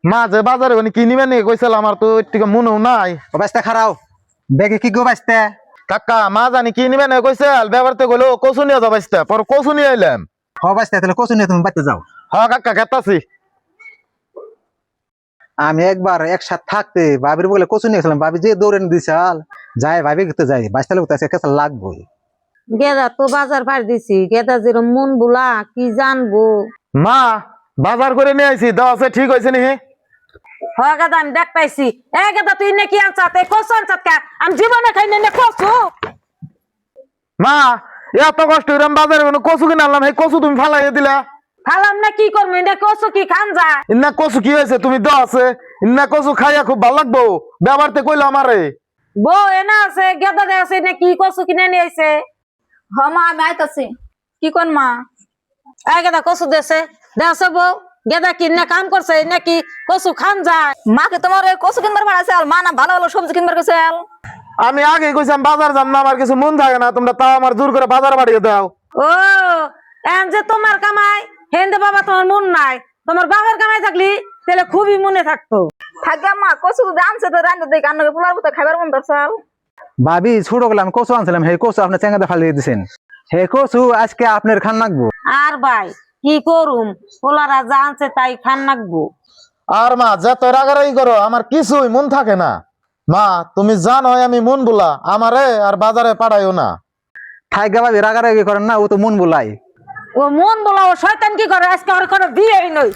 মা যে বাজারে মানে কি নিবে নি কইছিল আমার তো একটু মনেও নাই। ও বাইস্তা খারাও ব্যাগে কি গো বাইস্তা? কাকা মা জানি কি নিবে না কইছিল ব্যবহারতে গেলো কচু নিয়ে যাবো পর কচু নিয়ে আইলাম। হ বাইস্তা তাহলে কচু নিয়ে তুমি বাইতে যাও। হ কাকা খেতাছি। আমি একবার একসাথে থাকতে ভাবির বলে কচু নিয়েছিলাম, ভাবি যে দৌড়ে দিছাল যাই ভাবি কিন্তু যাই বাইস্তা লোক কাছে লাগবোই। গেদা তো বাজার পার দিছি, গেদা যেরম মন বুলা কি জানবো। মা বাজার করে নিয়ে আইছি দাও আছে ঠিক হয়েছে নি? হ গেদা আমি দেখ পাইছি। এ গেদা তুই নাকি আনছাত এই কচু আনছাত কা? আমি জীবনে খাই না কচু। মা এত কষ্ট করে আমি বাজারে মানে কচু কিনে আনলাম, এই কচু তুমি ফালাইয়ে দিলা। খালাম না কি করবো, এটা কচু কি খান যায়? ইন্না কচু কি হয়েছে তুমি দাও আছে ইন্না কচু খাইয়া খুব ভালো লাগবো ব্যবহারতে কইলো আমারে। বউ এনা আছে গেদা দে আছে না কি কচু কিনে নিয়ে আইছে। হ মা আমি আইতাছি। কি কোন মা? এই গেদা কচু দেছে দেছে বউ। গেদা কি না কাম করছে নাকি কচু খান যায়? মাকে তোমার ওই কচু কিনবার বাড়াইছে, মা না ভালো ভালো সবজি কিনবার গেছে। আমি আগে কইছিলাম বাজার যাম না, আমার কিছু মন থাকে না, তোমরা তাও আমার জোর করে বাজার বাড়িয়ে দাও। ও এন যে তোমার কামাই হেন্দে বাবা তোমার মন নাই, তোমার বাবার কামাই থাকলি তাহলে খুবই মনে থাকতো। থাকবে মা, কচু যদি আনছে তো রান্না দেখে আন্নাকে পোলার মতো খাবার মন ধরছাল। ভাবি ছোট গেলে আমি কচু আনছিলাম, হে কচু আপনার চেঙ্গাতে ফালিয়ে দিছেন, হে কচু আজকে আপনার খান নাকবো। আর ভাই কি করুম, পোলারা যা আনছে তাই খান নাকবো। আর মা যত রাগারাগি করো আমার কিছুই মন থাকে না। মা তুমি জানো আমি মন বলা আমারে আর বাজারে পাঠাইও না। থাইগা ভাবি রাগারাগি করেন না, ও তো মন বুলাই। ও মন বলা ও শয়তান কি করে, আজকে ওর কোনো বিয়েই নই।